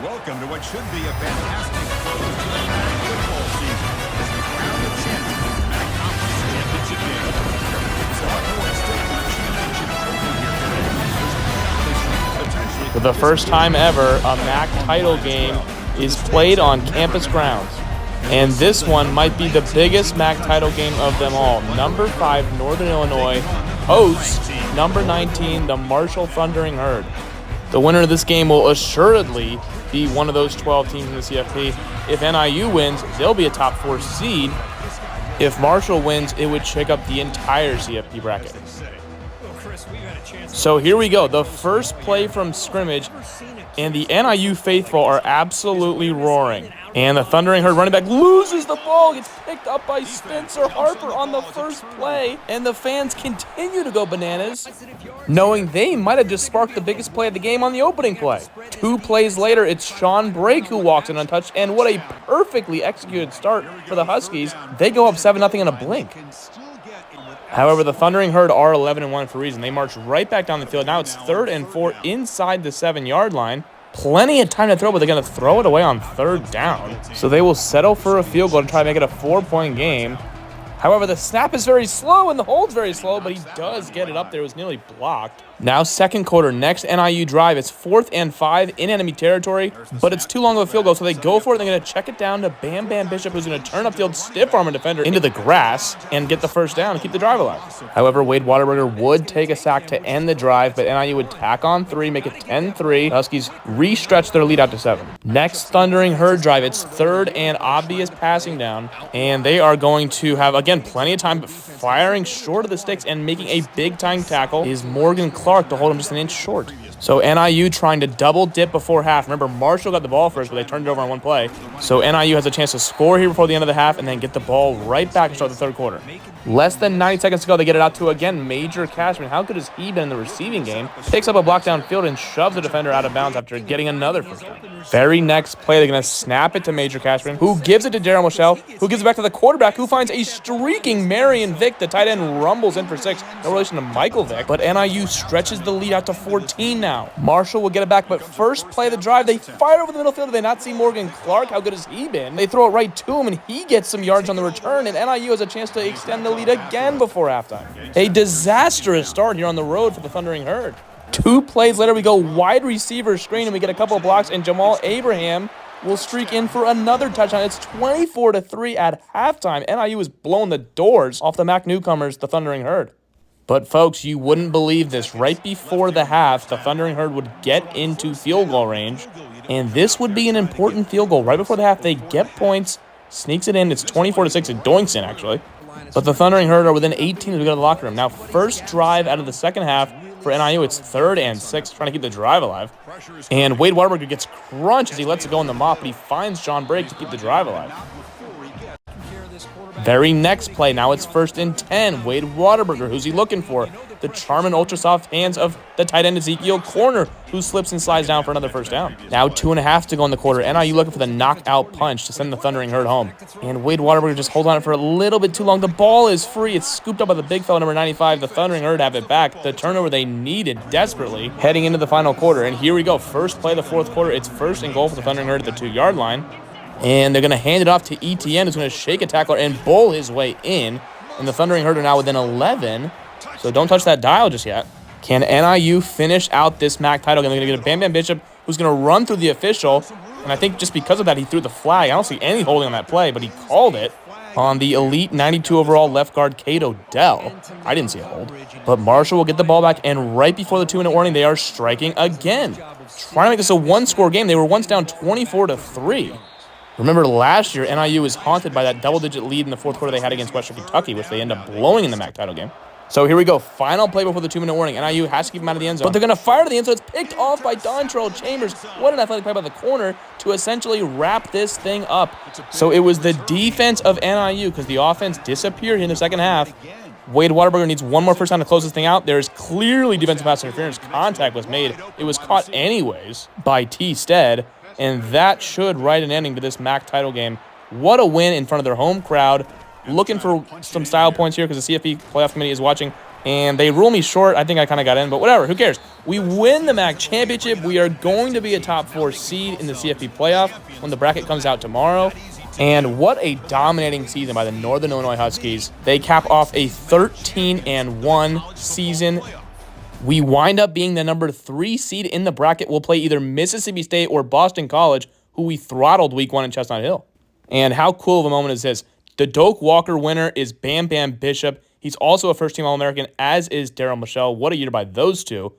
Welcome to what should be a fantastic close to the MAC football season as we crown the champion of the MAC Conference Championship game. So Hawthorne still got a championship trophy here today. Potentially For the first time ever, a MAC title game is played on campus grounds. And this one might be the biggest MAC title game of them all. Number 5, Northern Illinois, hosts number 19, the Marshall Thundering Herd. The winner of this game will assuredly be one of those 12 teams in the CFP. If NIU wins, they'll be a top 4 seed. If Marshall wins, it would shake up the entire CFP bracket. So here we go, the first play from scrimmage, and the NIU faithful are absolutely roaring. And the Thundering Herd running back loses the ball, gets picked up by Spencer Harper on the first play, and the fans continue to go bananas, knowing they might have just sparked the biggest play of the game on the opening play. 2 plays later, it's Sean Brake who walks in untouched, and what a perfectly executed start for the Huskies. They go up 7-0 in a blink. However, the Thundering Herd are 11-1 for a reason. They march right back down the field. Now it's 3rd and 4 inside the 7-yard line. Plenty of time to throw, but they're going to throw it away on 3rd down. So they will settle for a field goal to try to make it a 4-point game. However, the snap is very slow and the hold's very slow, but he does get it up there. It was nearly blocked. Now second quarter, next NIU drive. It's 4th and 5 in enemy territory, but it's too long of a field goal, so they go for it. They're going to check it down to Bam Bam Bishop, who's going to turn upfield, stiff arm a defender into the grass and get the first down and keep the drive alive. However, Wade Waterberger would take a sack to end the drive, but NIU would tack on 3, make it 10-3. The Huskies re-stretch their lead out to 7. Next Thundering Herd drive, it's 3rd and obvious passing down, and they are going to have, again, plenty of time, but firing short of the sticks and making a big-time tackle is Morgan Clark to hold him just an inch short. So NIU trying to double dip before half. Remember, Marshall got the ball first, but they turned it over on one play. So NIU has a chance to score here before the end of the half and then get the ball right back to start the third quarter. Less than 90 seconds to go, they get it out to, again, Major Cashman. How good has he been in the receiving game? Picks up a block downfield and shoves the defender out of bounds after getting another first down. Very next play, they're going to snap it to Major Cashman, who gives it to Darryl Michelle, who gives it back to the quarterback, who finds a streaking Marion Vick. The tight end rumbles in for 6. No relation to Michael Vick, but NIU stretches the lead out to 14 now. Marshall will get it back, but first play of the drive, they fire over the middle field. Did they not see Morgan Clark? How good has he been? They throw it right to him, and he gets some yards on the return, and NIU has a chance to extend the lead again before halftime. A disastrous start here on the road for the Thundering Herd. 2 plays later, we go wide receiver screen, and we get a couple of blocks, and Jamal Abraham will streak in for another touchdown. It's 24-3 at halftime. NIU is blowing the doors off the MAC newcomers, the Thundering Herd. But folks, you wouldn't believe this. Right before the half, the Thundering Herd would get into field goal range, and this would be an important field goal. Right before the half, they get points, sneaks it in. It's 24-6. It doinks in, actually. But the Thundering Herd are within 18 as we go to the locker room. Now, first drive out of the second half for NIU. It's 3rd and 6, trying to keep the drive alive. And Wade Waterberger gets crunched as he lets it go in the mop, but he finds John Brake to keep the drive alive. Very next play, now it's 1st and 10. Wade Waterberger, who's he looking for? The Charmin ultra soft hands of the tight end Ezekiel Corner, who slips and slides down for another first down. Now 2.5 to go in the quarter. NIU looking for the knockout punch to send the Thundering Herd home. And Wade Waterberger just holds on it for a little bit too long. The ball is free. It's scooped up by the big fella, number 95. The Thundering Herd have it back. The turnover they needed desperately heading into the final quarter. And here we go. First play of the fourth quarter. It's 1st and goal for the Thundering Herd at the 2-yard line. And they're going to hand it off to ETN, who's going to shake a tackler and bowl his way in. And the Thundering Herd are now within 11. So don't touch that dial just yet. Can NIU finish out this MAC title game? They're going to get a Bam Bam Bishop, who's going to run through the official. And I think just because of that, he threw the flag. I don't see any holding on that play, but he called it on the elite 92 overall left guard, Cato Dell. I didn't see a hold. But Marshall will get the ball back, and right before the 2-minute warning, they are striking again. Trying to make this a 1-score game. They were once down 24-3. Remember, last year, NIU was haunted by that double-digit lead in the fourth quarter they had against Western Kentucky, which they end up blowing in the MAC title game. So here we go. Final play before the 2-minute warning. NIU has to keep him out of the end zone. But they're going to fire to the end zone. It's picked off by Dontrell Chambers. What an athletic play by the corner to essentially wrap this thing up. So it was the defense of NIU because the offense disappeared in the second half. Wade Waterberger needs one more first down to close this thing out. There's clearly defensive pass interference. Contact was made. It was caught anyways by T. Stead. And that should write an ending to this MAC title game. What a win in front of their home crowd. Looking for some style points here because the CFP playoff committee is watching. And they rule me short. I think I kind of got in, but whatever. Who cares? We win the MAC championship. We are going to be a top 4 seed in the CFP playoff when the bracket comes out tomorrow. And what a dominating season by the Northern Illinois Huskies. They cap off a 13-1 season. We wind up being the number 3 seed in the bracket. We'll play either Mississippi State or Boston College, who we throttled week 1 in Chestnut Hill. And how cool of a moment is this? The Doak Walker winner is Bam Bam Bishop. He's also a first-team All-American, as is Daryl Michelle. What a year by those two.